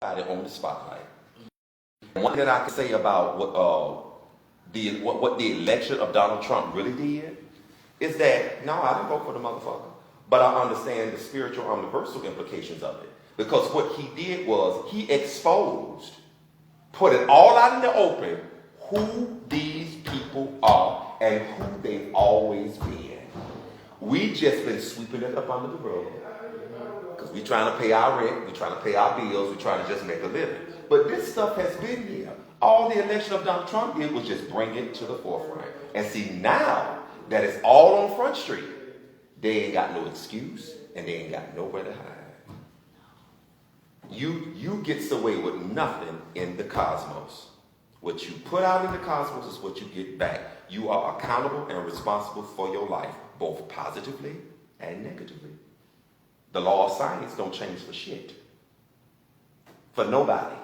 on the spotlight. One thing that I can say about what the election of Donald Trump really did is that, no, I didn't vote for the motherfucker. But I understand the spiritual universal implications of it. Because what he did was he exposed, put it all out in the open, who these people are and who they've always been. We just been sweeping it up under the rug. Because we trying to pay our rent, we trying to pay our bills, we trying to just make a living. But this stuff has been here. All the election of Donald Trump did was just bring it to the forefront. And see, now that it's all on Front Street, they ain't got no excuse and they ain't got nowhere to hide. You gets away with nothing in the cosmos. What you put out in the cosmos is what you get back. You are accountable and responsible for your life, both positively and negatively. The law of science don't change for shit. For nobody.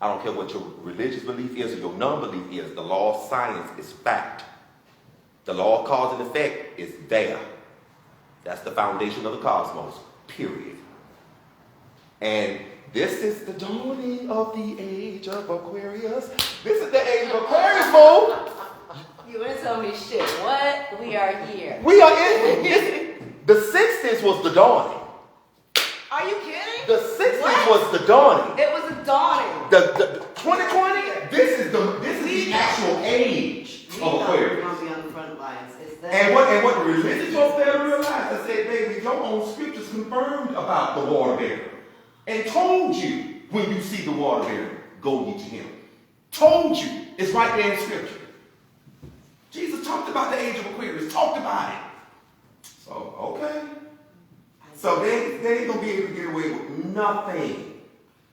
I don't care what your religious belief is or your non-belief is. The law of science is fact. The law of cause and effect is there. That's the foundation of the cosmos, period. And this is the dawning of the age of Aquarius. This is the age of Aquarius, fool. You ain't tell me shit. What? We are here. We are in. The 60s was the dawning. Are you kidding? The 60s was the dawning. It was a dawning. The 2020, this is the actual age of Aquarius. We're gonna be on the front lines. And what the religious folks there realized, I said, baby, your own scriptures confirmed about the water bearer. And told you, when you see the water bearer, go get to him. Told you. It's right there in scripture. Jesus talked about the age of Aquarius. Talked about it. So, okay. So they ain't going to be able to get away with nothing.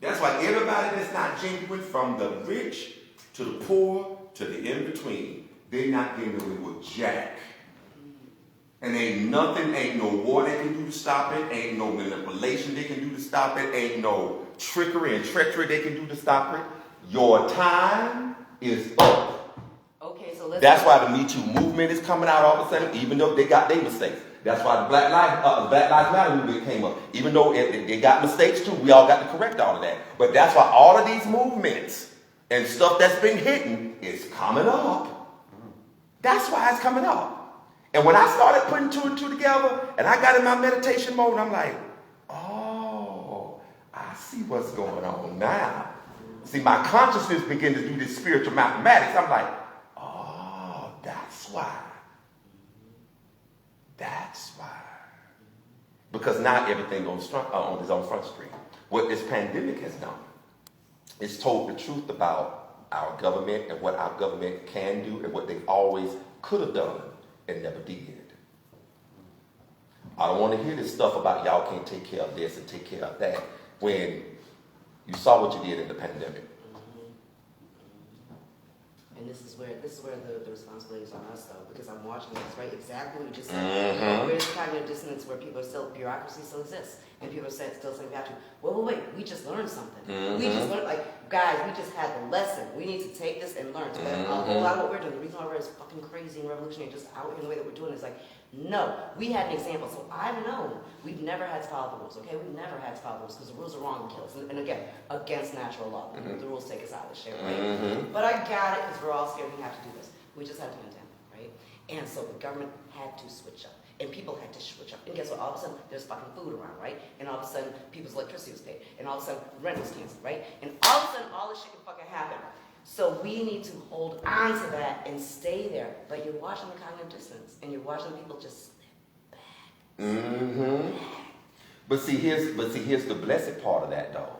That's why everybody that's not genuine, from the rich to the poor to the in-between, they're not getting away with jack. And ain't nothing, ain't no war they can do to stop it, ain't no manipulation they can do to stop it, ain't no trickery and treachery they can do to stop it. Your time is up. Okay, so let's. That's why the Me Too movement is coming out all of a sudden, even though they got their mistakes. That's why the Black Lives Matter movement came up. Even though they got mistakes too, we all got to correct all of that. But that's why all of these movements and stuff that's been hidden is coming up. That's why it's coming up. And when I started putting two and two together, and I got in my meditation mode, I'm like, oh, I see what's going on now. See, my consciousness began to do this spiritual mathematics. I'm like, oh, that's why. That's why. Because now everything is on Front Street. What this pandemic has done is told the truth about our government and what our government can do and what they always could have done and never did. I don't want to hear this stuff about y'all can't take care of this and take care of that when you saw what you did in the pandemic. And this is where the responsibility is on us, though, because I'm watching this, right? Exactly what you just said. Where's cognitive dissonance where people are still, bureaucracy still exists, and people are still saying we have to, wait, we just learned something. We just learned, guys, we just had the lesson. We need to take this and learn. So a whole lot of what we're doing, the reason why we're as fucking crazy and revolutionary just out in the way that we're doing is no, we had an example. So I've known we've never had to follow the rules, okay? We've never had to follow the rules because the rules are wrong and kill us. And again, against natural law. The rules take us out of the shit, right? But I got it because we're all scared we have to do this. We just had to contend, right? And so the government had to switch up. And people had to switch up. And guess what? All of a sudden, there's fucking food around, right? And all of a sudden, people's electricity was paid. And all of a sudden, rent was canceled, right? And all of a sudden, all this shit can fucking happen. So we need to hold on to that and stay there. But you're watching the cognitive dissonance, and you're watching people just slip back. But see, here's the blessed part of that, though.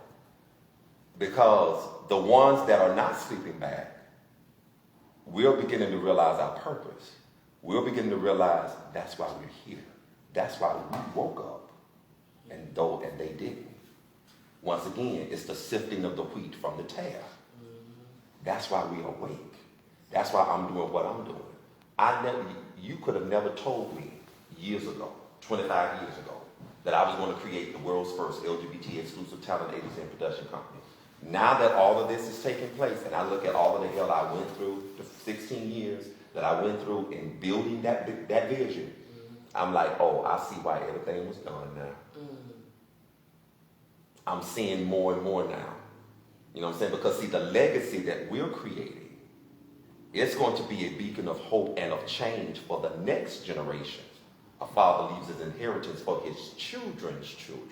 Because the ones that are not sleeping back, we're beginning to realize our purpose. We're beginning to realize that's why we're here. That's why we woke up, and they didn't. Once again, it's the sifting of the wheat from the tare. That's why we're awake. That's why I'm doing what I'm doing. You could have never told me years ago, 25 years ago, that I was going to create the world's first LGBT exclusive talent agency and production company. Now that all of this is taking place, and I look at all of the hell I went through, the 16 years that I went through in building that vision, I'm like, oh, I see why everything was done now. I'm seeing more and more now. You know what I'm saying? Because see, the legacy that we're creating, it's going to be a beacon of hope and of change for the next generation. A father leaves his inheritance for his children's children.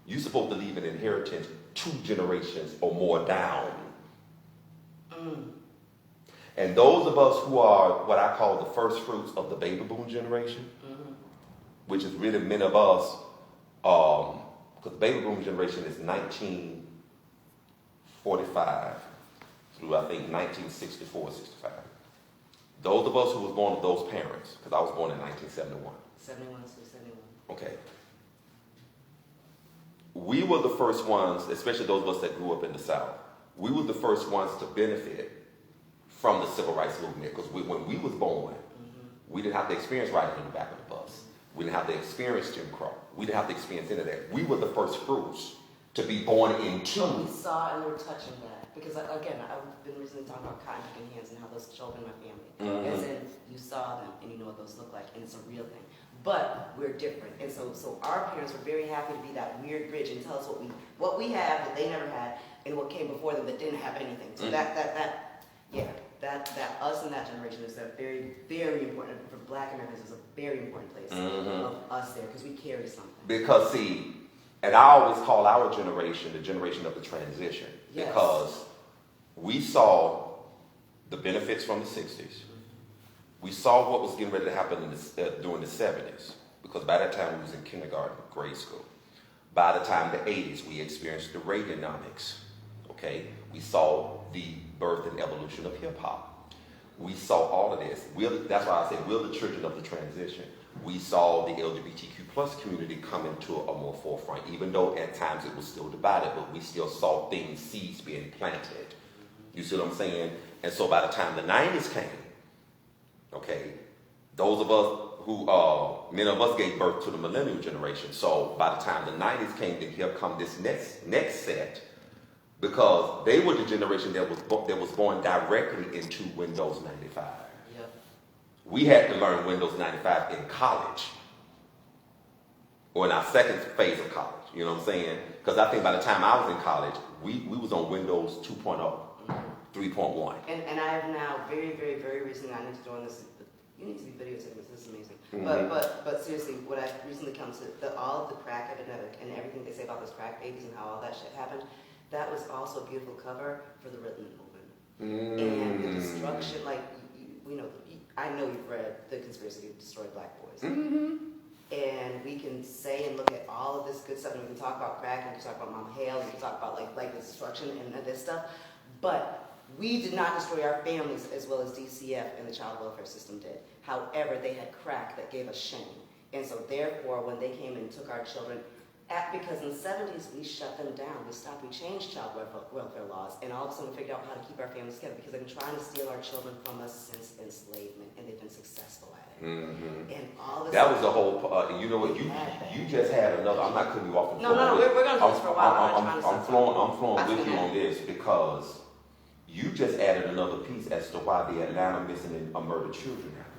You're supposed to leave an inheritance 2 generations or more down. And those of us who are what I call the first fruits of the baby boom generation, which is really many of us, because the baby boom generation is 1945 through, I think, 1964, 65. Those of us who was born of those parents, because I was born in 1971. 71 to 71. Okay. We were the first ones, especially those of us that grew up in the South, we were the first ones to benefit from the civil rights movement. Because when we was born, we didn't have to experience riding in the back of the bus. We didn't have to experience Jim Crow. We didn't have to experience any of that. We were the first fruits to be born into. But we saw and we were touching that. Because, again, I've been recently talking about cotton picking hands and how those show up in my family. As in, you saw them and you know what those look like, and it's a real thing. But we're different. And so our parents were very happy to be that weird bridge and tell us what we have that they never had and what came before them that didn't have anything. So that us and that generation is a very, very important, for Black Americans, is a very important place of us there because we carry something. Because see, and I always call our generation the generation of the transition. Yes. Because we saw the benefits from the 60s. We saw what was getting ready to happen during the 70s. Because by that time we was in kindergarten, grade school. By the time the 80s, we experienced the Reaganomics. Okay? We saw the birth and evolution of hip hop. We saw all of this. That's why I say we're the children of the transition. We saw the LGBTQ plus community come into a more forefront, even though at times it was still divided, but we still saw seeds being planted. You see what I'm saying? And so by the time the 90s came, okay, those of us who, many of us gave birth to the millennial generation. So by the time the 90s came, then here come this next set, because they were the generation that was born directly into Windows 95. Yep. We had to learn Windows 95 in college, or in our second phase of college. You know what I'm saying? Because I think by the time I was in college, we was on Windows 2.0, 3.1. And I have now very, very, very recently, I need to join this. You need to be videotaping this. This is amazing. But seriously, what I've recently come to, all of the crack epidemic and everything they say about those crack babies and how all that shit happened, that was also a beautiful cover for the Ritalin movement. And the destruction, like, I know you've read The Conspiracy to Destroy Black Boys. And we can say and look at all of this good stuff, and we can talk about crack, and we can talk about Mama Hale, and we can talk about like the destruction and this stuff. But we did not destroy our families as well as DCF and the child welfare system did. However, they had crack that gave us shame. And so therefore, when they came and took our children, because in the 70s, we shut them down. We changed child welfare laws, and all of a sudden we figured out how to keep our families together because they've been trying to steal our children from us since enslavement, and they've been successful at it. And all of a That sudden, was the whole, you know what, you just had another, I'm not cutting you off. No, we're going to do this for a while. I'm flowing with you on this because you just added another piece as to why the Atlanta missing and murdered children happened.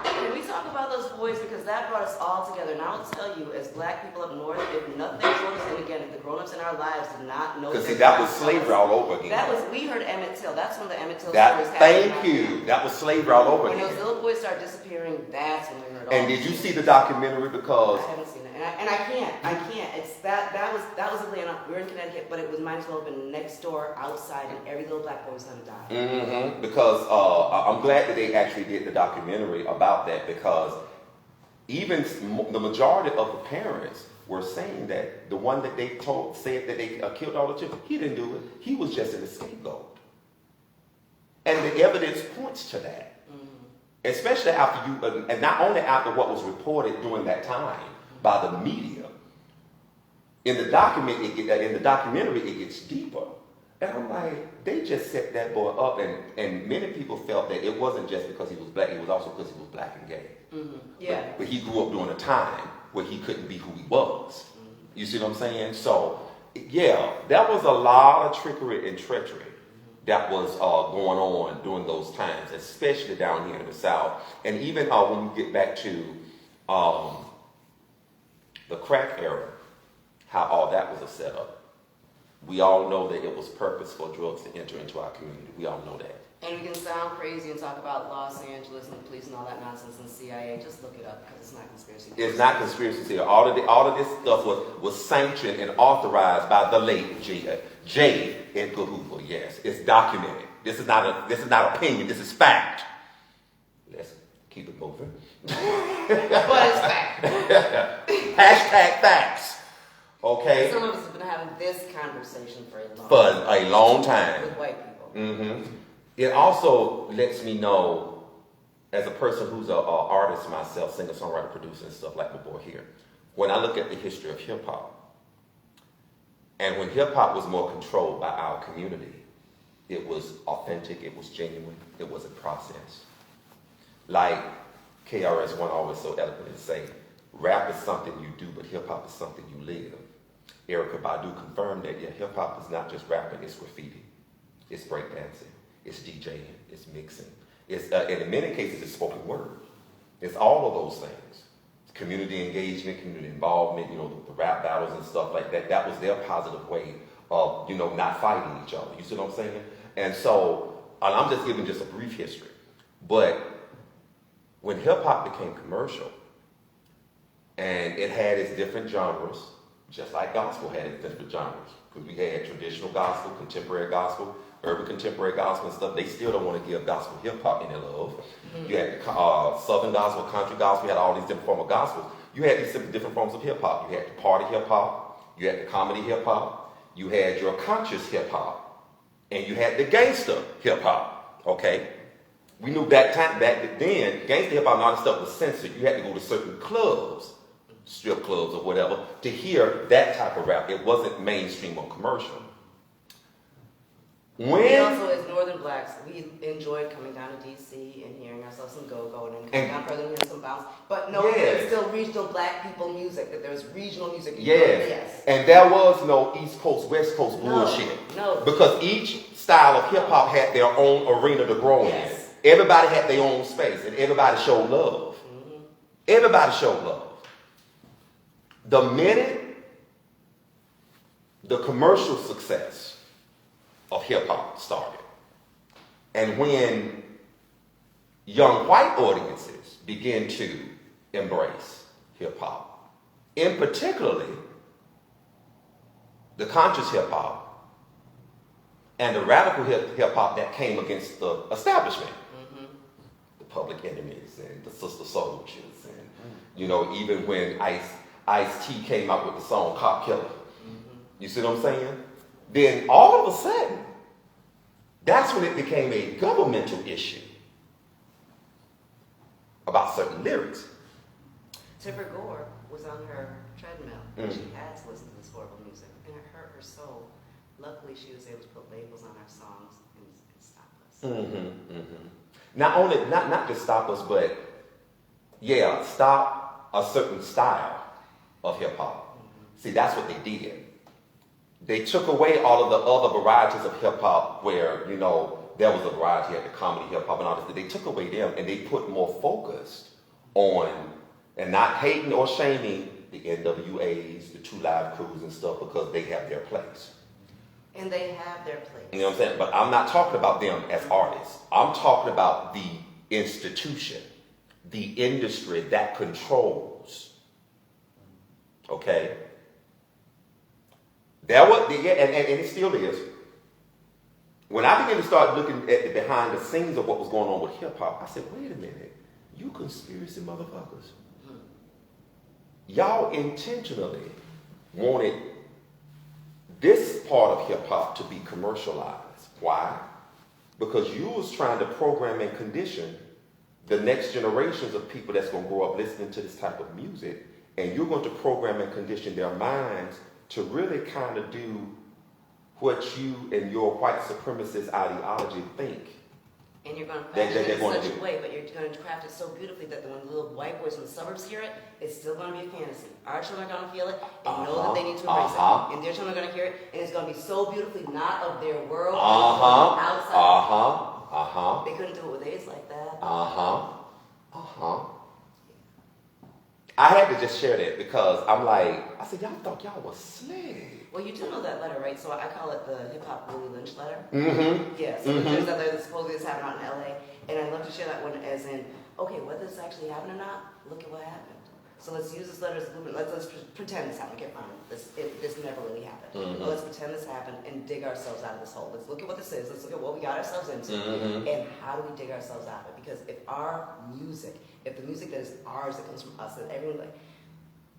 Can we talk about those boys, because that brought us all together. And I will tell you, as Black people up north, if nothing drove us in again, if the grown-ups in our lives did not know. Because see, that was slavery all over again. We heard Emmett Till. That's when the Emmett Till stories happened. Thank you. That was slavery all over again. When those little boys started disappearing, that's when we heard all. And did you see the documentary? Because I haven't seen it, and I can't. It's that was Atlanta. We were in Connecticut, but it was might as well have been next door, outside, and every little Black boy was gonna die. Because I'm glad that they actually did the documentary about that, because even the majority of the parents were saying that the one that they said that they killed all the children, he didn't do it. He was just an scapegoat. And the evidence points to that. Especially after and not only after what was reported during that time by the media. In the documentary, it gets deeper. And I'm like, they just set that boy up, and many people felt that it wasn't just because he was Black, it was also because he was Black and gay. Yeah. But he grew up during a time where he couldn't be who he was. You see what I'm saying? So, yeah, that was a lot of trickery and treachery that was going on during those times, especially down here in the South. And even when we get back to the crack era, how all that was a setup. We all know that it was purpose for drugs to enter into our community. We all know that. And we can sound crazy and talk about Los Angeles and the police and all that nonsense and CIA. Just look it up because it's not conspiracy theory. It's not conspiracy theory. All of this stuff was sanctioned and authorized by the late J. Edgar Hoover. Yes, it's documented. This is not opinion. This is fact. Let's keep it moving. But it's fact. Hashtag facts. Okay. Some of us have been having this conversation for a long time with white people. Mm-hmm. It also lets me know, as a person who's an artist myself, singer, songwriter, producer, and stuff like my boy here, when I look at the history of hip hop, and when hip hop was more controlled by our community, it was authentic, it was genuine, it was a process. Like KRS-One always so eloquently say, rap is something you do, but hip hop is something you live. Erykah Badu confirmed that, hip hop is not just rapping, it's graffiti, it's breakdancing, it's DJing, it's mixing, it's and in many cases it's spoken word. It's all of those things. It's community engagement, community involvement, the rap battles and stuff like that. That was their positive way of, not fighting each other. You see what I'm saying? And so, I'm just giving just a brief history. But when hip hop became commercial, and it had its different genres, just like gospel had its different genres. Because we had traditional gospel, contemporary gospel, urban contemporary gospel and stuff. They still don't want to give gospel hip hop any love. Mm-hmm. You had southern gospel, country gospel. You had all these different forms of gospels. You had these different forms of hip hop. You had the party hip hop. You had the comedy hip hop. You had your conscious hip hop, and you had the gangster hip hop. Okay, we knew back then, gangster hip hop and all that stuff was censored. You had to go to certain clubs, strip clubs or whatever, to hear that type of rap. It wasn't mainstream or commercial. We also, as Northern Blacks, we enjoyed coming down to D.C. and hearing ourselves some go-go and then coming down further and hearing some bounce. But no, there's still regional black people music, that there's regional music. Yes. And there was no East Coast, West Coast bullshit. No. Because each style of hip-hop had their own arena to grow in. Everybody had their own space, and everybody showed love. Mm-hmm. Everybody showed love. The minute the commercial success of hip-hop started, and when young white audiences began to embrace hip-hop, in particularly the conscious hip-hop and the radical hip-hop that came against the establishment, the Public Enemies and the Sister Soldiers, and even when Ice-T came out with the song Cop Killer. You see what I'm saying? Then all of a sudden, that's when it became a governmental issue about certain lyrics. Tipper Gore was on her treadmill and she had to listen to this horrible music, and it hurt her soul. Luckily, she was able to put labels on our songs and stop us. Not just stop us, but stop a certain style of hip hop. See, that's what they did. They took away all of the other varieties of hip hop where, there was a variety of the comedy hip hop and all this. They took away them and they put more focus on, and not hating or shaming the NWAs, the Two Live Crews and stuff, because they have their place. And they have their place. You know what I'm saying? But I'm not talking about them as artists. I'm talking about the institution, the industry that controls. Okay? And it still is. When I began to start looking at the behind the scenes of what was going on with hip hop, I said, wait a minute, you conspiracy motherfuckers. Y'all intentionally wanted this part of hip hop to be commercialized. Why? Because you was trying to program and condition the next generations of people that's going to grow up listening to this type of music, and you're going to program and condition their minds to really kind of do what you and your white supremacist ideology think. And you're going to fashion it in such a way, but you're going to craft it so beautifully that when the little white boys in the suburbs hear it, it's still going to be a fantasy. Our children are going to feel it and know that they need to embrace it. And their children are going to hear it, and it's going to be so beautifully not of their world, outside. They couldn't do it with AIDS like that. I had to just share that because I'm like, I said, y'all thought y'all was slaves. Well, you do know that letter, right? So I call it the hip hop Willie Lynch letter. Mm-hmm. Yeah. So there's that letter that supposedly is happening out in LA, and I love to share that one as in, okay, whether this actually happened or not, look at what happened. So let's use this letter as a blueprint. Let's pretend this happened. Okay, fine. This never really happened. Mm-hmm. But let's pretend this happened and dig ourselves out of this hole. Let's look at what this is. Let's look at what we got ourselves into, and how do we dig ourselves out of it? Because if our music, if the music that is ours, that comes from us, that everyone like,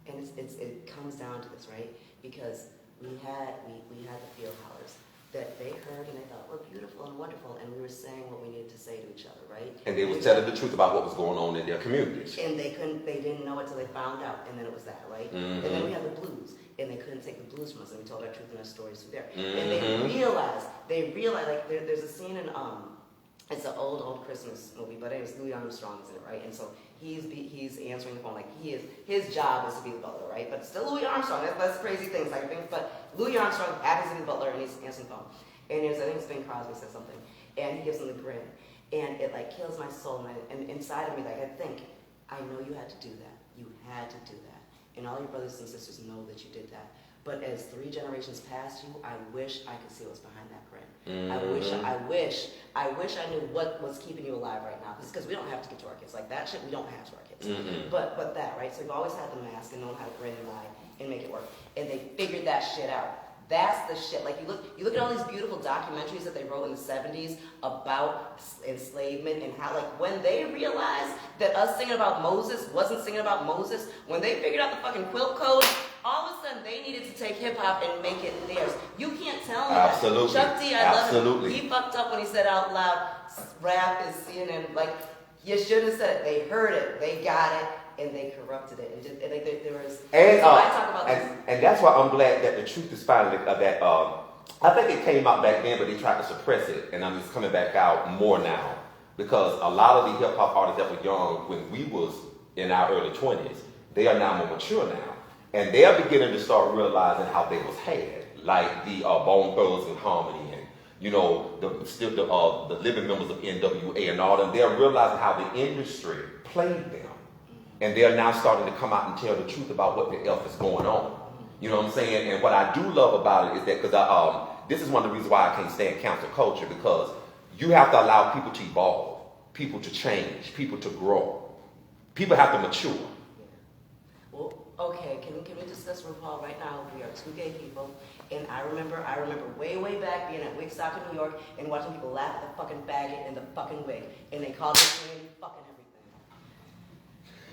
and it comes down to this, right? Because we had the field hollers that they heard and they thought were beautiful and wonderful, and we were saying what we needed to say to each other, right? And they were telling the truth about what was going on in their communities. And they didn't know it till they found out, and then it was that, right? And then we had the blues, and they couldn't take the blues from us, and we told our truth and our stories through there. And they realized, like, there's a scene in, it's an old Christmas movie, but it's Louis Armstrong's in it, right? And so he's answering the phone, like his job is to be the butler, right? But still Louis Armstrong, that's crazy things, like things, but Louis Armstrong happens to be the butler, and he's answering the phone. And I think it's Bing Crosby said something, and he gives him the grin, and it like kills my soul, and inside of me, like I think, I know you had to do that. You had to do that. And all your brothers and sisters know that you did that. But as 3 generations passed you, I wish I could see what's behind that grin. I wish I knew what was keeping you alive right now. Because we don't have to give to our kids. Like that shit we don't have to our kids. But that, right? So we've always had the mask and known how to grin and lie and make it work. And they figured that shit out. That's the shit. Like you look at all these beautiful documentaries that they wrote in the 70s about enslavement and how, like, when they realized that us singing about Moses wasn't singing about Moses, when they figured out the fucking quilt code, all of a sudden they needed to take hip hop and make it theirs. You can't tell me Absolutely. that. Chuck D, I love him. He fucked up when he said out loud, rap is CNN. Like, you shouldn't have said it. They heard it. They got it. And they corrupted it. And there was. And, so I talk about this. And that's why I'm glad that the truth is finally that. I think it came out back then, but they tried to suppress it, and I'm just coming back out more now because a lot of the hip hop artists that were young when we was in our early 20s, they are now more mature now, and they are beginning to start realizing how they was had, like the Bone Thugs and Harmony, and the living members of NWA and all them. They're realizing how the industry played them. And they're now starting to come out and tell the truth about what the else is going on. You know what I'm saying? And what I do love about it is that, because this is one of the reasons why I can't stand cancel culture, because you have to allow people to evolve, people to change, people to grow. People have to mature. Well, okay, can we discuss RuPaul right now? We are 2 gay people, and I remember way back being at Wigstock in New York and watching people laugh at the fucking faggot in the fucking wig, and they called it community fucking everything.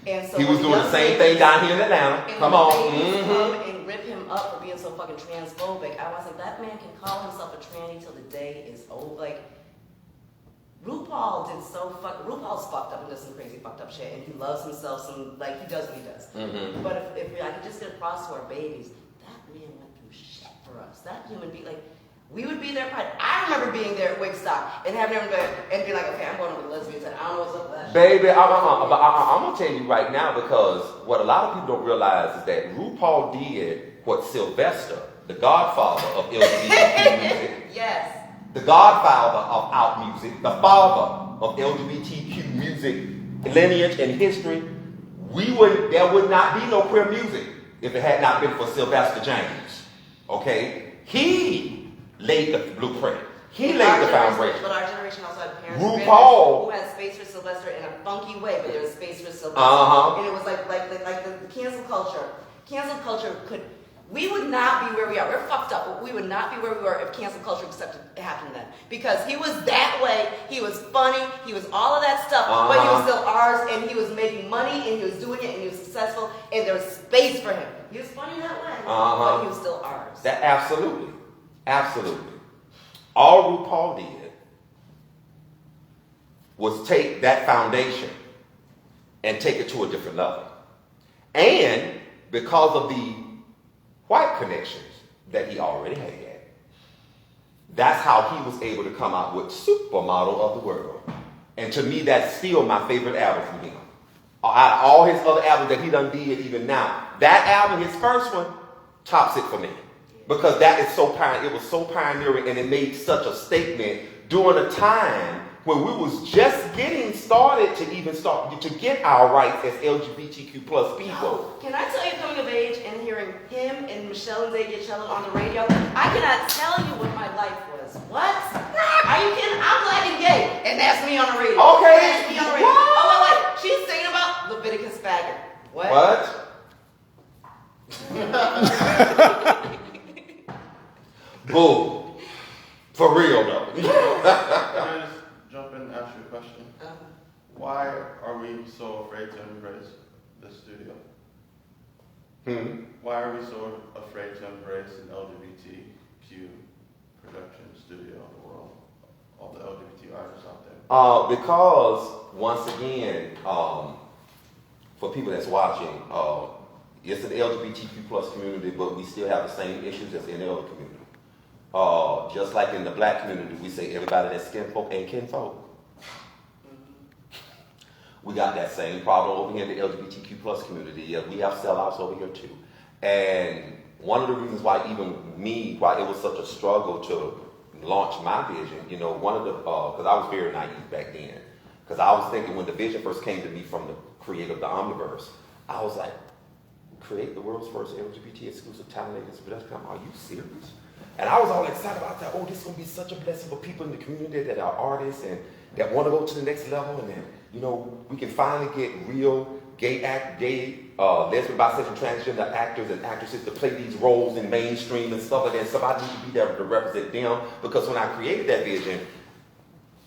And so he was doing the same thing down here in Atlanta. Come on. Come and rip him up for being so fucking transphobic. I was like, that man can call himself a tranny till the day is over. Like, RuPaul's fucked up and does some crazy fucked up shit, and he loves himself he does what he does. But if I could just get across to our babies, that man went through shit for us. That human being, like, we would be there. I remember being there at Wigstock and having everybody and being like, okay, I'm going with lesbians, and I don't know what's up with that. Baby, I'm gonna tell you right now, because what a lot of people don't realize is that RuPaul did what Sylvester, the godfather of LGBTQ music, yes, the godfather of out music, the father of LGBTQ music lineage and history, there would not be no queer music if it had not been for Sylvester James. Okay? He laid the blueprint. He laid the foundation. But our generation also had parents RuPaul, who had space for Sylvester in a funky way, but there was space for Sylvester. And it was like the cancel culture. Cancel culture we would not be where we are. We're fucked up, but we would not be where we were if cancel culture happened then. Because he was that way, he was funny, he was all of that stuff, but he was still ours, and he was making money, and he was doing it, and he was successful, and there was space for him. He was funny that way, but he was still ours. Absolutely. Absolutely. All RuPaul did was take that foundation and take it to a different level. And because of the white connections that he already had, that's how he was able to come out with Supermodel of the World. And to me, that's still my favorite album from him. Out of all his other albums that he done did even now, that album, his first one, tops it for me. Because it was so pioneering, and it made such a statement during a time when we was just getting started to even start to get our rights as LGBTQ plus people. Yo, can I tell you, coming of age and hearing him and Michelle and Xavier Cello on the radio, I cannot tell you what my life was. What? Are you kidding? I'm black and gay, and that's me on the radio. Okay. That's me on the radio. What? Oh, wait. She's singing about Leviticus faggot. What? Boo. For real though. Can I just jump in and ask you a question? Why are we so afraid to embrace the studio? Why are we so afraid to embrace an LGBTQ production studio in the world? All the LGBT artists out there. Because once again, for people that's watching, it's an LGBTQ plus community, but we still have the same issues as any other community. Just like in the black community, we say everybody that's skin folk ain't kinfolk. We got that same problem over here in the LGBTQ plus community. Yeah, we have sellouts over here too. And one of the reasons why why it was such a struggle to launch my vision, you know, one of the, because I was very naive back then. Because I was thinking when the vision first came to me from the creator of the Omniverse, I was like, create the world's first LGBT exclusive talent agency production. Are you serious? And I was all excited about that. Oh, this is going to be such a blessing for people in the community that are artists and that want to go to the next level. And then, you know, we can finally get real gay, lesbian, bisexual, transgender actors and actresses to play these roles in mainstream and stuff like that. Somebody needs to be there to represent them. Because when I created that vision,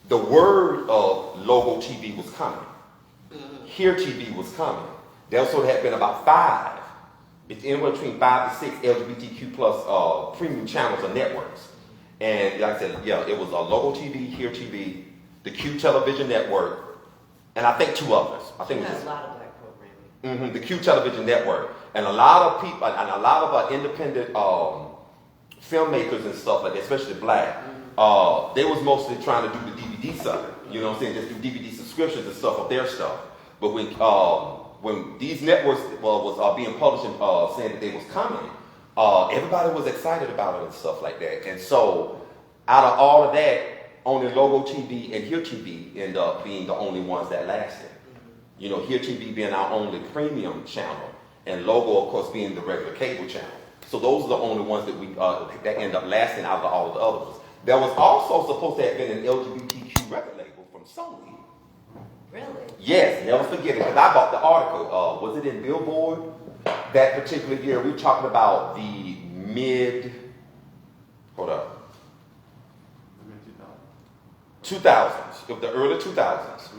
the word of logo TV was coming. Here TV was coming. There also had been about 5. It's anywhere between 5 to 6 LGBTQ plus premium channels or networks. And like I said, yeah, it was a Logo TV, Here TV, the Q Television Network, and I think 2 others. I think it was a lot of black programming. The Q Television Network. And a lot of people, and a lot of independent filmmakers and stuff like that, especially black, they was mostly trying to do the DVD side. You know what I'm saying? Just do DVD subscriptions and stuff of their stuff. But when these networks was being published and saying that they was coming, everybody was excited about it and stuff like that. And so, out of all of that, only Logo TV and Here TV end up being the only ones that lasted. You know, Here TV being our only premium channel, and Logo, of course, being the regular cable channel. So those are the only ones that we that end up lasting out of all of the other ones. There was also supposed to have been an LGBTQ record label from Sony. Really? Yes, never forget it, because I bought the article. Was it in Billboard that particular year? We were talking about the hold up, 2000s, of the early 2000s.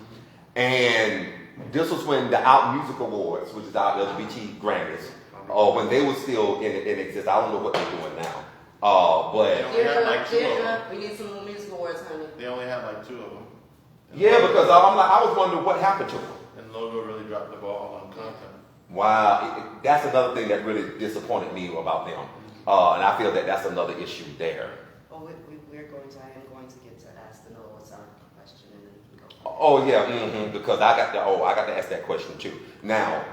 And this was when the Out Music Awards, which is our LGBT Grammys, when they were still in existence. I don't know what they're doing now. But we need some more music awards, honey. They only had like 2 of them. Yeah, because I was wondering what happened to them. And Logo really dropped the ball on content. Wow, that's another thing that really disappointed me about them. And I feel that that's another issue there. Oh, I am going to get to ask the Noah Sonic question, and then we can go. Oh yeah, because I got to ask that question too. Now,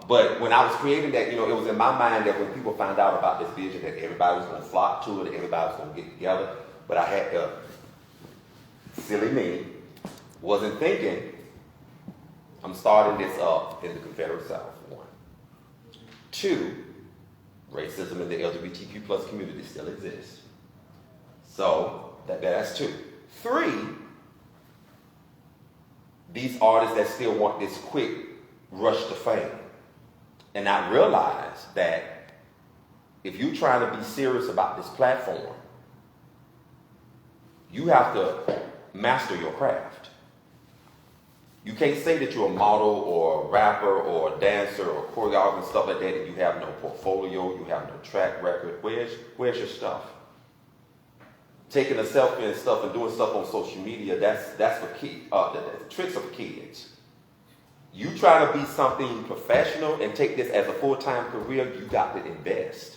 but when I was creating that, you know, it was in my mind that when people found out about this vision, that everybody was going to flock to it, everybody was going to get together. But I had to, silly me, wasn't thinking, I'm starting this up in the Confederate South, 1. 2, racism in the LGBTQ plus community still exists. So, that's 2. 3, these artists that still want this quick rush to fame. And I realize that if you're trying to be serious about this platform, you have to master your craft. You can't say that you're a model or a rapper or a dancer or choreographer and stuff like that and you have no portfolio, you have no track record. Where's your stuff? Taking a selfie and stuff and doing stuff on social media, that's for kids. The tricks are for kids. You try to be something professional and take this as a full-time career, you got to invest.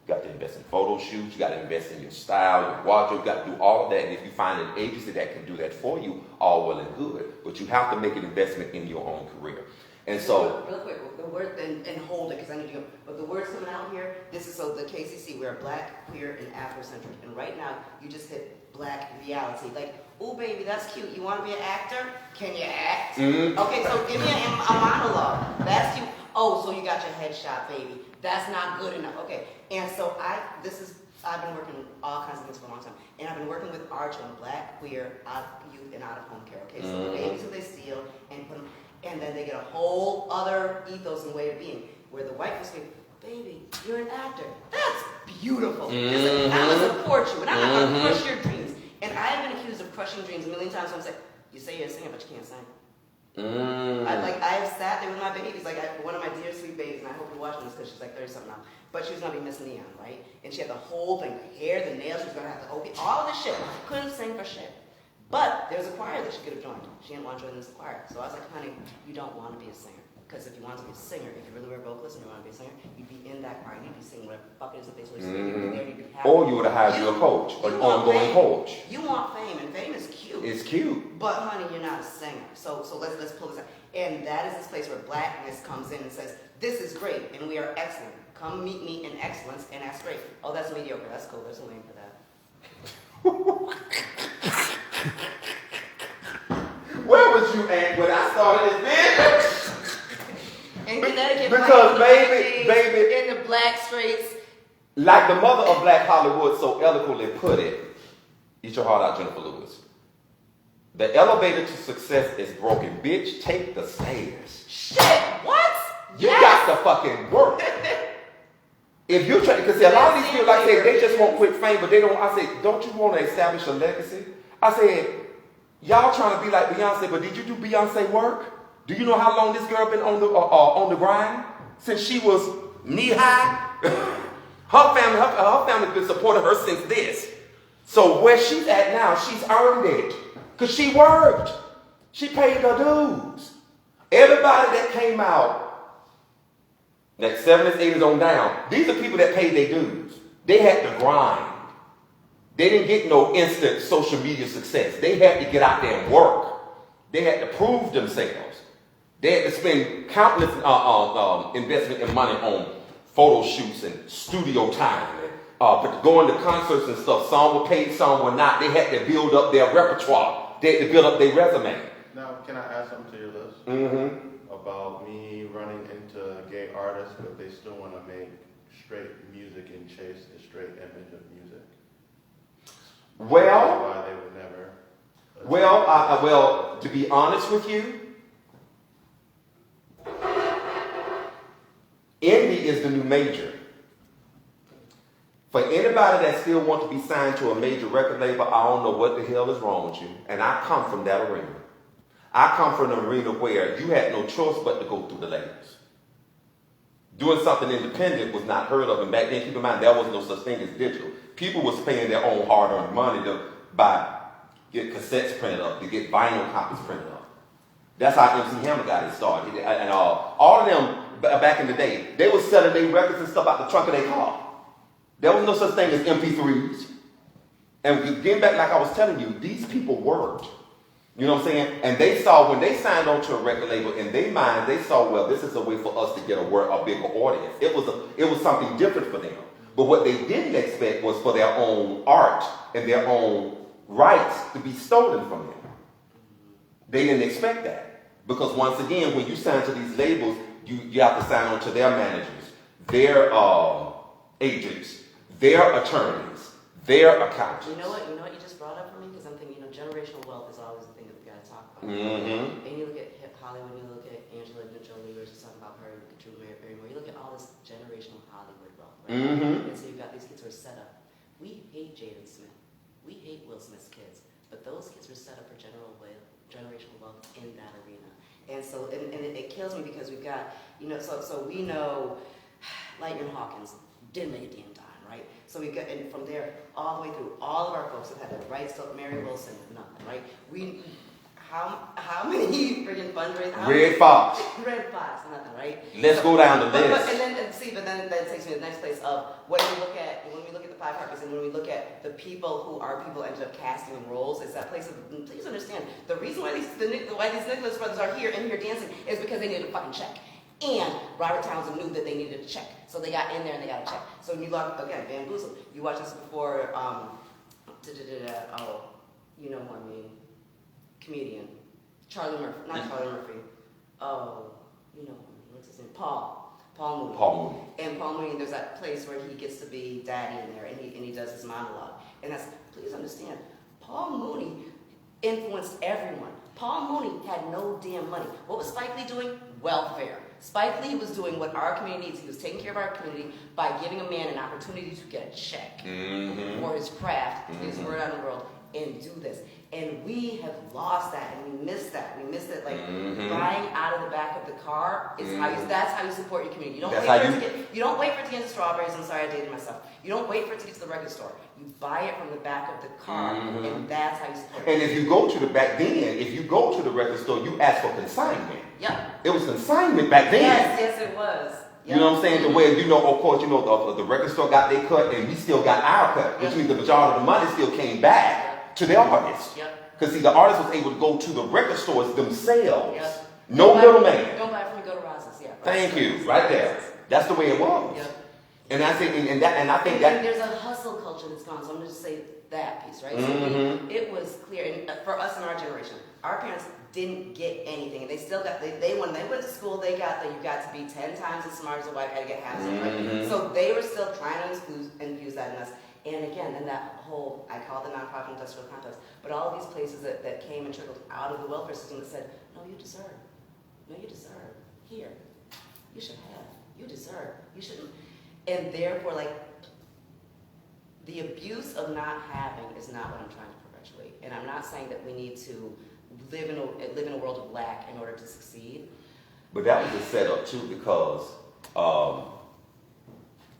You got to invest in photo shoots, you got to invest in your style, your wardrobe, you got to do all of that. And if you find an agency that can do that for you, all well and good. But you have to make an investment in your own career. And so, real quick, the word and hold it because I need to go. But the words coming out here, this is so the KCC. We're black, queer, and Afrocentric. And right now, you just hit black reality. Like, oh baby, that's cute. You want to be an actor? Can you act? mm-hmm. Okay, so give me a monologue. That's cute. Oh, so you got your headshot, baby. That's not good enough. Okay, and so I've been working all kinds of things for a long time, and I've been working with our children, black, queer, youth, and out of home care. Okay, so the babies who they steal and put them. And then they get a whole other ethos and way of being, where the white folks say, baby, you're an actor. That's beautiful. I'm going to support you, and I'm not going to crush your dreams. And I have been accused of crushing dreams a million times. So I'm saying, you say you're a singer, but you can't sing. I have sat there with my babies, one of my dear sweet babies, and I hope you're watching this because she's like 30-something now. But she was going to be Miss Neon, right? And she had the whole thing, the hair, the nails, she was going to have the OP, all of this shit. Couldn't sing for shit. But there's a choir that she could have joined. She didn't want to join this choir. So I was like, honey, you don't want to be a singer. Because if you want to be a singer, if you really were a vocalist and you want to be a singer, you'd be in that choir. You'd be singing whatever the fuck it is that they told you to sing. You'd be there, you'd be happy. Or you would have hired you a coach, an ongoing coach. You want fame, and fame is cute. It's cute. But honey, you're not a singer. So let's pull this out. And that is this place where blackness comes in and says, this is great, and we are excellent. Come meet me in excellence, and that's great. Oh, that's mediocre. That's cool. There's a name for that. Where was you at when I started this business? In Connecticut, Because baby, in the black streets. like the mother of Black Hollywood so eloquently put it, eat your heart out, Jennifer Lewis. The elevator to success is broken. Bitch, take the stairs. Shit, what? You got to fucking work. If you try, because a lot of these people, like I say, they just want quick fame, but they don't. I say, don't you want to establish a legacy? I said, y'all trying to be like Beyonce, but did you do Beyonce work? Do you know how long this girl been on the grind? Since she was knee high. her family's been supporting her since this. So where she's at now, she's earned it. Because she worked. She paid her dues. Everybody that came out, that 70s, 80s on down, these are people that paid their dues. They had to grind. They didn't get no instant social media success. They had to get out there and work. They had to prove themselves. They had to spend countless investment in money on photo shoots and studio time, and going to concerts and stuff. Some were paid, some were not. They had to build up their repertoire. They had to build up their resume. Now, can I add something to your list? Mm-hmm. About me running into gay artists, but they still want to make straight music and chase a straight image of music. Well, why they would never. Well, to be honest with you, envy is the new major. For anybody that still wants to be signed to a major record label, I don't know what the hell is wrong with you. And I come from that arena. I come from an arena where you had no choice but to go through the labels. Doing something independent was not heard of. And back then, keep in mind, there was no such thing as digital. People was paying their own hard-earned money to get cassettes printed up, to get vinyl copies printed up. That's how MC Hammer got it started. And all of them, back in the day, they were selling their records and stuff out the trunk of their car. There was no such thing as MP3s. And getting back, like I was telling you, these people worked. You know what I'm saying? And they saw, when they signed on to a record label, in their mind, they saw, well, this is a way for us to get a bigger audience. It was something different for them. But what they didn't expect was for their own art and their own rights to be stolen from them. They didn't expect that. Because once again, when you sign to these labels, you have to sign on to their managers, their agents, their attorneys, their accountants. You know what you just brought up for me? Because I'm thinking, generational wealth is always the thing that we got to talk about. Mm-hmm. And you look at Hollywood, you look at Angelina Jolie, we were just talking about her, Drew Barrymore. You look at all this generational Hollywood wealth, right? Mm-hmm. And so you've got these kids who are set up. We hate Jaden Smith. We hate Will Smith's kids. But those kids were set up for generational wealth in that arena. And so, and it kills me because we've got, so we know Lightning Hawkins didn't make a damn dime, right? So we've got, and from there all the way through, all of our folks have had their rights to Mary Wilson, nothing, right? how many freaking fundraisers? Red Fox. Red Fox, nothing, right? Let's go down the list. But then that takes me to the next place of when we look at the five purposes and when we look at the people who our people ended up casting in roles, it's that place of, please understand, the reason why these Nicholas brothers are here and here dancing is because they needed a fucking check. And Robert Townsend knew that they needed a check. So they got in there and they got a check. So when you look, again, Bamboozled, you watched this before, you know who I mean, comedian, Charlie Murphy, not Charlie Murphy, you know, what's his name, Paul Mooney. And Paul Mooney, there's that place where he gets to be daddy in there and he does his monologue. And that's, please understand, Paul Mooney influenced everyone. Paul Mooney had no damn money. What was Spike Lee doing? Welfare. Spike Lee was doing what our community needs. He was taking care of our community by giving a man an opportunity to get a check for his craft, to get his word out in the world, and do this. And we have lost that, and we missed that. We missed it, like buying out of the back of the car is how you. That's how you support your community. You don't wait for it to get to strawberries. I'm sorry, I dated myself. You don't wait for it to get to the record store. You buy it from the back of the car, and that's how you support. And if you go to the record store, you ask for consignment. Yep. It was consignment back then. Yes, it was. Yep. You know what I'm saying? The way, of course, the record store got their cut and we still got our cut, which means the majority of the money still came back to the artists. Because see, the artist was able to go to the record stores themselves. No middleman. Don't buy it from me, go to Ross's. Yeah. Thank you. Right there. That's the way it was. And I think, and I think that there's a hustle culture that's gone. So I'm going to just say that piece, right? So it was clear, and for us in our generation, our parents didn't get anything, and they still got. They when they went to school, they got that you got to be 10 times as smart as a white guy to get half. Right? So they were still trying to infuse that in us. And again, then that whole, I call it the nonprofit industrial complex, but all of these places that came and trickled out of the welfare system that said, no, you deserve. No, you deserve. Here. You should have. You deserve. You shouldn't. And therefore, like, the abuse of not having is not what I'm trying to perpetuate. And I'm not saying that we need to live in a world of lack in order to succeed. But that was a setup too, because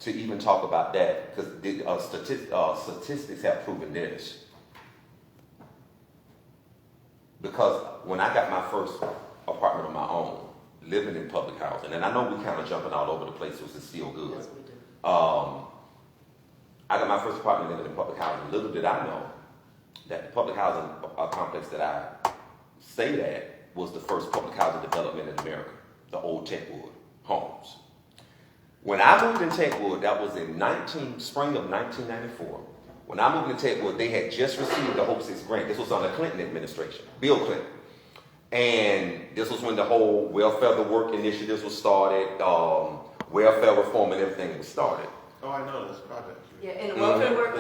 to even talk about that, because statistics have proven this. Because when I got my first apartment of my own, living in public housing, and I know we kind of jumping all over the place, so it's still good. That's what we do. I got my first apartment living in public housing. Little did I know that the public housing complex that I stayed at was the first public housing development in America, the old Techwood homes. When I moved in Techwood, that was in spring of 1994. When I moved in Techwood, they had just received the Hope 6 grant. This was on the Clinton administration, Bill Clinton. And this was when the whole welfare to work initiatives was started, welfare reform and everything was started. Oh, I know this project. Yeah, and welfare to work,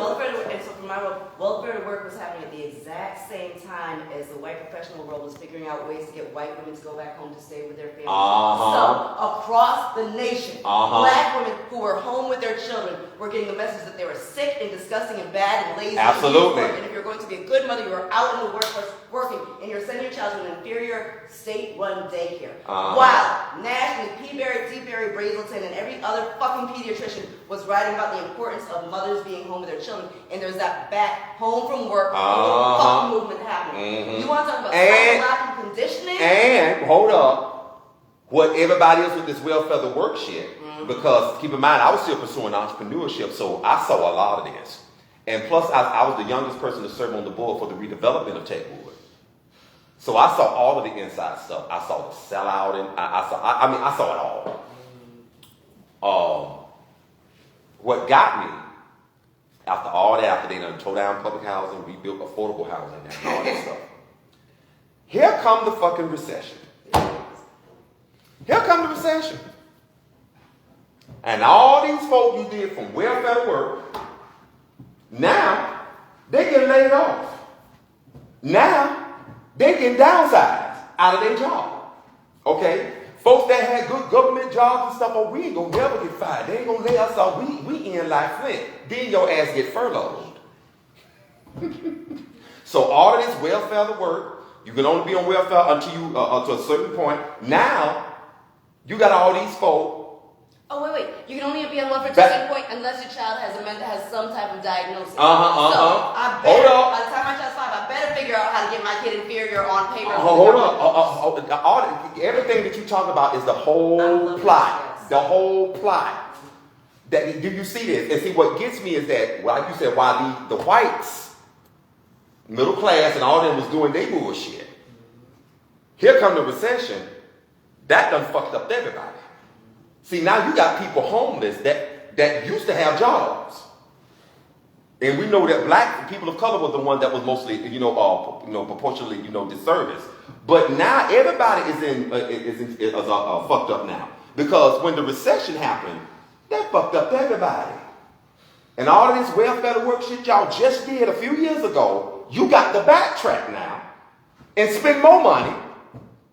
and so for my role, welfare to work was happening at the exact same time as the white professional world was figuring out ways to get white women to go back home to stay with their families. So across the nation, black women who were home with their children were getting the message that they were sick and disgusting and bad and lazy. Absolutely. And if you're going to be a good mother, you are out in the workforce working, and you're sending your child to an inferior state-run daycare. While nationally, P. Berry, D. Berry, Brazelton, and every other fucking pediatrician was writing about the importance of mothers being home with their children, and there's that back home from work fucking movement happening. You want to talk about psychological conditioning? And hold up, what everybody else with this welfare to work shit, because keep in mind, I was still pursuing entrepreneurship, so I saw a lot of this. And plus, I was the youngest person to serve on the board for the redevelopment of Techwood. So I saw all of the inside stuff. I saw the sellout, and I saw it all. What got me, after all that, after they done tore down public housing, rebuilt affordable housing, and all that stuff, here come the fucking recession. Here come the recession. And all these folk you did from welfare to work, now they get laid off. Now they get downsized out of their job. Okay? Folks that had good government jobs and stuff, we ain't gonna never get fired. They ain't gonna lay us off. We in like Flint. Then your ass get furloughed. So all of this welfare to work, you can only be on welfare until you to a certain point. Now you got all these folks. Oh wait. You can only be on welfare to a certain point unless your child has some type of diagnosis. So I better, by the time my child's 5, I better figure out how to get my kid inferior superior on paper. Hold up. Everything that you talk about is the whole plot. Yes. The whole plot. Do you see this? And see, what gets me is that, like you said, while the whites, middle class, and all them was doing their bullshit, here come the recession. That done fucked up everybody. See, now you got people homeless that used to have jobs. And we know that black people of color was the one that was mostly, proportionally, disserviced. But now everybody is fucked up now. Because when the recession happened, that fucked up everybody. And all of this welfare to work shit y'all just did a few years ago, you got to backtrack now and spend more money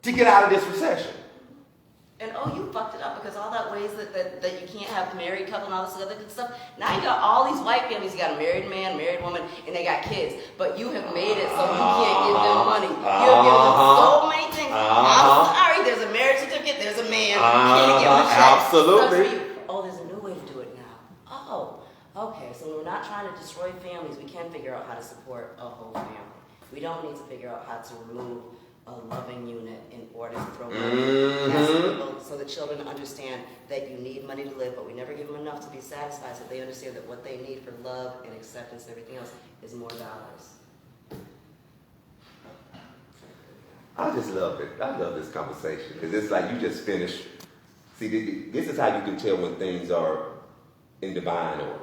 to get out of this recession. And you fucked it up because all that ways that you can't have married couple and all this other good stuff. Now you got all these white families. You got a married man, married woman, and they got kids. But you have made it so you can't give them money. You have given them so many things. I'm sorry. There's a marriage certificate. There's a man. You can't give him a check. Absolutely. There's a new way to do it now. Okay. So we're not trying to destroy families. We can figure out how to support a whole family. We don't need to figure out how to remove a loving unit in order to throw money so the children understand that you need money to live, but we never give them enough to be satisfied, so they understand that what they need for love and acceptance and everything else is more dollars. I just love it. I love this conversation because it's like you just finished. See, this is how you can tell when things are in divine order.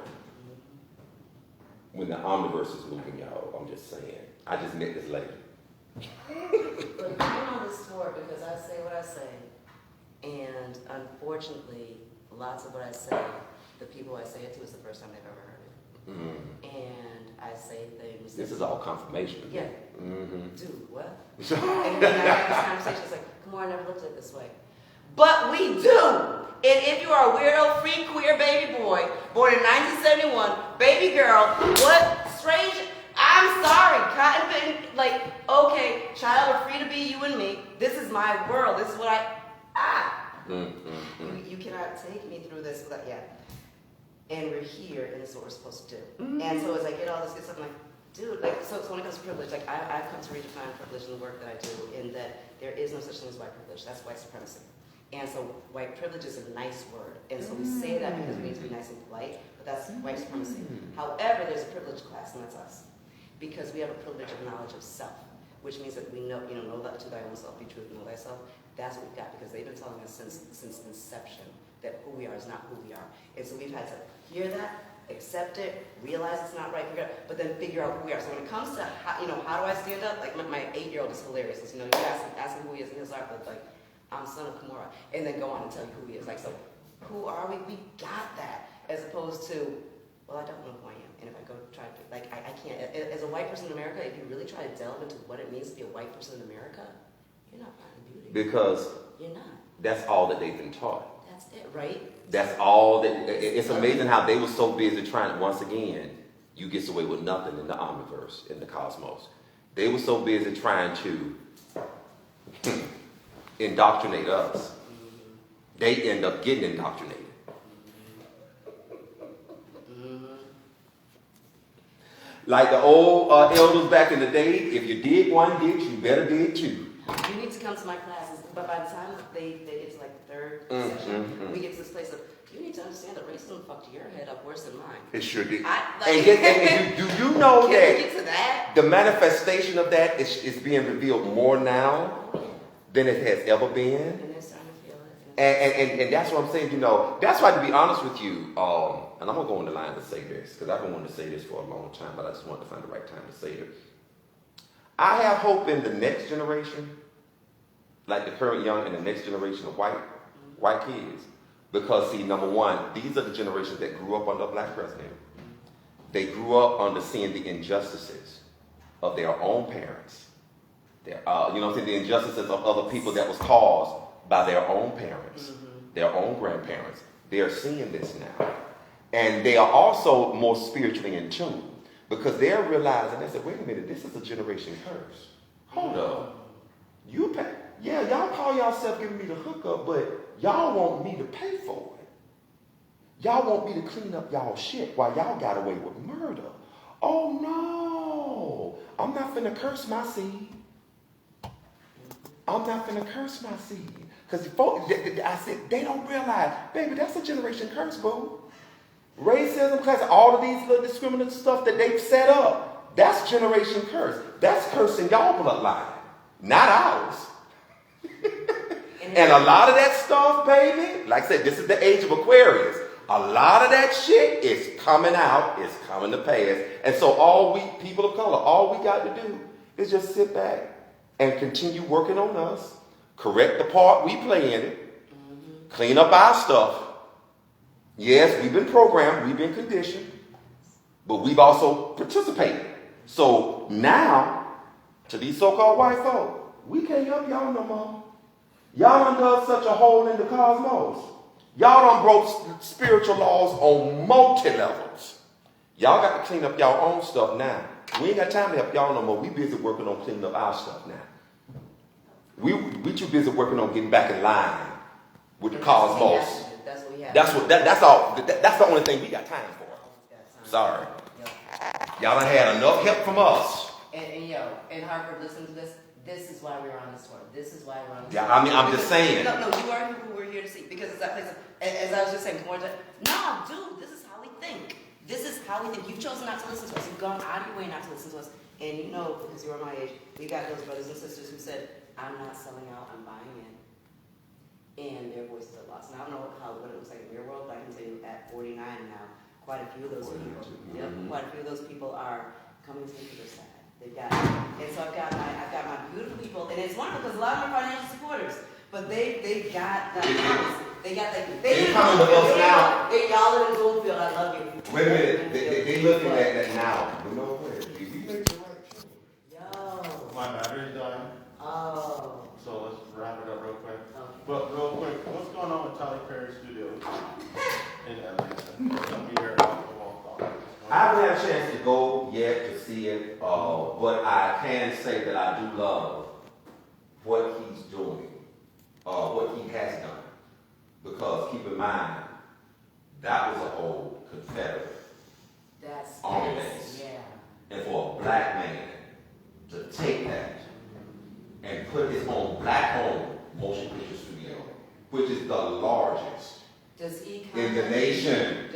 When the omniverse is moving, y'all. I'm just saying. I just met this lady. But you've been on this tour because I say what I say, and unfortunately, lots of what I say, the people I say it to is the first time they've ever heard it. Mm-hmm. And I say things. This is all confirmation. Yeah. Mm-hmm. Dude, what? And then I have this conversation. It's like, Kamora never looked at it this way. But we do. And if you are a weirdo, freak, queer baby boy, born in 1971, baby girl, what strange. I'm sorry, cotton picking, okay, child, we're free to be you and me. This is my world. This is what You cannot take me through this without, And we're here, and this is what we're supposed to do. Mm-hmm. And so as I get all this good stuff, I'm like, dude, so when it comes to privilege, I've come to redefine privilege in the work that I do, in that there is no such thing as white privilege. That's white supremacy. And so white privilege is a nice word. And so we say that because we need to be nice and polite, but that's white supremacy. However, there's a privileged class, and that's us. Because we have a privilege of knowledge of self, which means that we know that to thy own self, be true, know thyself. That's what we've got, because they've been telling us since inception that who we are is not who we are. And so we've had to hear that, accept it, realize it's not right, but then figure out who we are. So when it comes to how do I stand up? Like my 8-year-old is hilarious. You ask him who he is, and he'll start with I'm son of Kamora, and then go on and tell you who he is. So who are we? We got that, as opposed to, well, I don't know who I am. And if I go try to, I can't. As a white person in America, if you really try to delve into what it means to be a white person in America, you're not finding beauty. Because you're not. That's all that they've been taught. That's it, right? That's all that. It's amazing how they were so busy trying. Once again, you get away with nothing in the omniverse, in the cosmos. They were so busy trying to indoctrinate us. They end up getting indoctrinated. Like the old elders back in the day, if you did one ditch, you better did two. You need to come to my classes, but by the time they get to the third session, we get to this place of, you need to understand that racism fucked your head up worse than mine. It sure did. And do you know can that, we get to that the manifestation of that is being revealed more now than it has ever been? And they're starting to feel it. And that's what I'm saying, that's why, to be honest with you, and I'm going to go on the line to say this, because I've been wanting to say this for a long time, but I just wanted to find the right time to say it. I have hope in the next generation, like the current young and the next generation of white kids. Because, see, number one, these are the generations that grew up under a black president. They grew up under seeing the injustices of their own parents. The injustices of other people that was caused by their own parents, their own grandparents. They are seeing this now. And they are also more spiritually in tune. Because they're realizing, they said, wait a minute, this is a generation curse. Hold up. Y'all call yourself giving me the hookup, but y'all want me to pay for it. Y'all want me to clean up y'all shit while y'all got away with murder. Oh no, I'm not finna curse my seed. I'm not gonna curse my seed. Because I said, they don't realize, baby, that's a generation curse, boo. Racism, class, all of these little discriminatory stuff that they've set up, that's generation curse. That's cursing y'all bloodline, not ours. And a lot of that stuff, baby, like I said, this is the age of Aquarius. A lot of that shit is coming out, is coming to pass. And so people of color, all we got to do is just sit back and continue working on us, correct the part we play in it, clean up our stuff. Yes, we've been programmed, we've been conditioned, but we've also participated. So now, to these so-called white folk, we can't help y'all no more. Y'all done dug such a hole in the cosmos. Y'all done broke spiritual laws on multi-levels. Y'all got to clean up y'all own stuff now. We ain't got time to help y'all no more. We busy working on cleaning up our stuff now. We too busy working on getting back in line with the cosmos. That's what we have. That's the only thing we got time for. Sorry. Y'all done had enough help from us. And Harper, listen to this. This is why we're on this tour. This is why we're on this tour. I mean, I'm just saying. No, you are who we're here to see. Because it's that place. As I was just saying, Kamora, no, dude, this is how we think. This is how we think. You've chosen not to listen to us. You've gone out of your way not to listen to us. And you know, because you are my age, we got those brothers and sisters who said, I'm not selling out, I'm buying in. And their voices are lost. And I don't know what it looks like in your world, but I can tell you at 49 now, quite a few of those people, quite a few of those people are coming to the other side. They've got, and so I've got my beautiful people, and it's wonderful because a lot of them are financial supporters, but they've got that. They coming to us now. Y'all in the Goldfield, I love you. Wait a minute, they looking at that now. But no way, we make the right choice. Yo. My battery's dying. Oh. So let's wrap it up real quick. Okay. But real quick, what's going on with Tyler Perry Studios in Atlanta? Tell me your I haven't had a chance to go yet to see it, but I can say that I do love what he's doing, what he has done. Because keep in mind, that was an old Confederate army base. Yeah. And for a black man to take that and put his own black-owned motion picture studio, which is the largest in the nation.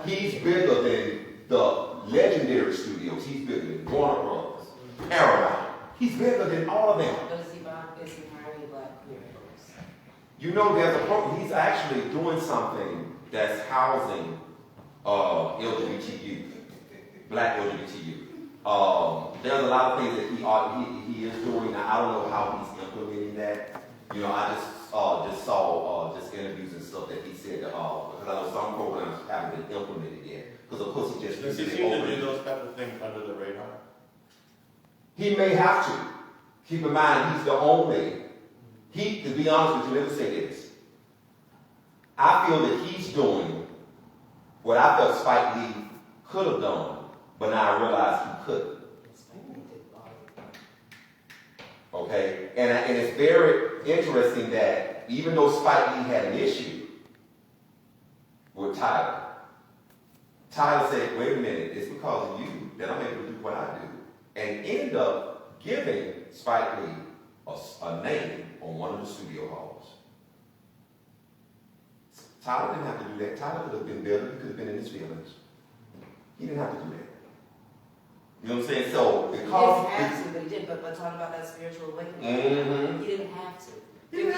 He's bigger than the legendary studios. He's bigger than Warner Brothers, Paramount. He's bigger than all of them. Does he hire black creators? You know, there's a program. He's actually doing something that's housing LGBT youth, black LGBT youth. There's a lot of things that he is doing. Now, I don't know how he's implementing that. You know, I just saw interviews and stuff that he said because I know some programs haven't been implemented yet. Because of course he just does he seem to do those type of things under the radar? He may have to. Keep in mind, he's the only. To be honest with you, let me say this. I feel that he's doing what I felt Spike Lee could have done, but now I realize he couldn't. Okay? And it's very interesting that even though Spike Lee had an issue with Tyler said, wait a minute, it's because of you that I'm able to do what I do. And ended up giving Spike Lee a name on one of the studio halls. Tyler didn't have to do that. Tyler could have been better. He could have been in his feelings. He didn't have to do that. You know what I'm saying? So because he didn't have to, but he did. But talking about that spiritual awakening, he didn't have to. He didn't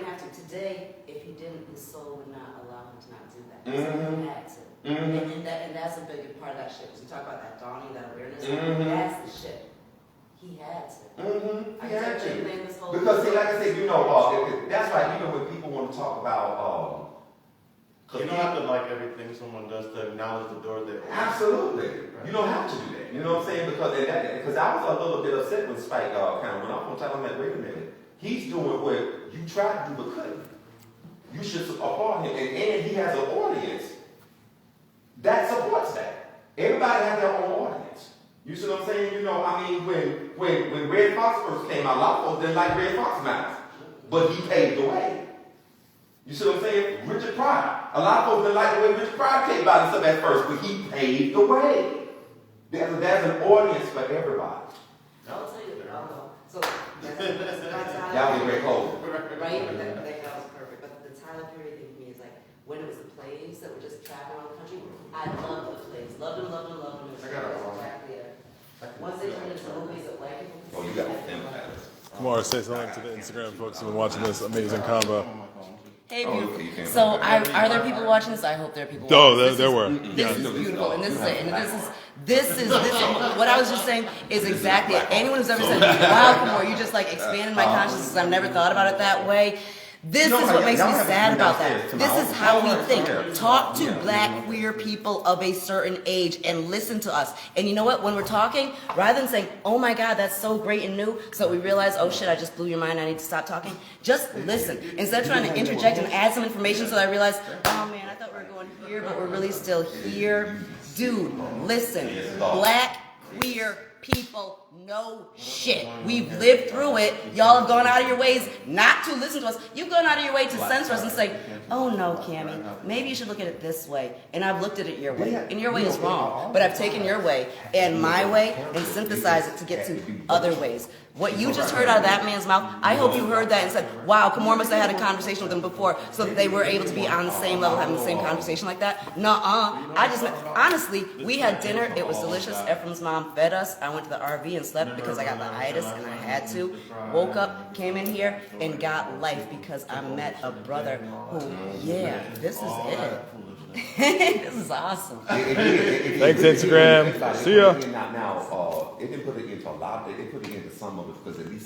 have to. Today, if he didn't, his soul would not allow him to not do that. So he had to. And that's a big part of that shit. Because we talk about that dawning, that awareness. That's the shit. He had to. He had to. Because see, like I said, you know, that's why even when people want to talk about you don't have to like everything someone does to acknowledge the door that absolutely. Right. You don't have to do that. You know what I'm saying? Because I was a little bit upset when Spike kind of went off on time. I'm like, wait a minute. He's doing what you tried to do but couldn't. You should applaud him. And he has an audience that supports that. Everybody has their own audience. You see what I'm saying? You know, I mean, when Red Fox first came out, a lot of folks didn't like Red Fox mouth. But he paved the way. You see what I'm saying? Richard Pryor. A lot of folks didn't like the way Richard Pryor came about and stuff at first, but he paved the way. There's an audience for everybody. I'll tell you. So that's Y'all get plays that were just traveling around the country. I loved the plays. Loved them. It was exactly it. Once they turned into movies that white people could Oh, you see, got I to think felt about it. Kamora, say something to the Instagram folks who've been watching this amazing combo. Hey, Oh, beautiful. you can't So, look at are there people watching this? I hope there are people Oh, watching this. there were. This is beautiful, and this is it. And this is what I was just saying is exactly it. Anyone who's ever said, "Wow, Kamora, you just like expanded my consciousness. I've never thought about it that way." This is what makes me sad about that. This is how we think. Talk to black queer people of a certain age and listen to us. And you know what? When we're talking, rather than saying, "Oh my God, that's so great and new," so we realize, "Oh shit, I just blew your mind. I need to stop talking." Just listen. Instead of trying to interject and add some information, so I realize, "Oh man, I thought we were going here, but we're really still here." Dude, listen. Black queer people know shit. We've lived through it. Y'all have gone out of your ways not to listen to us. You've gone out of your way to censor us and say, "Oh no, Cammie, maybe you should look at it this way." And I've looked at it your way. And your way is wrong. But I've taken your way and my way and synthesized it to get to other ways. What you just heard out of that man's mouth, I hope you heard that and said, "Wow, Kamora must have had a conversation with him before so that they were able to be on the same level, having the same conversation like that." Nuh-uh. I just meant, honestly, we had dinner. It was delicious. Ephraim's mom fed us. I went to the RV and slept because I got the itis and I had to. Woke up, came in here, and got life because I met a brother who, yeah, this is it. This is awesome. Thanks, Instagram. See ya. Now, it didn't put it into a lot. It put it into some of it because at least.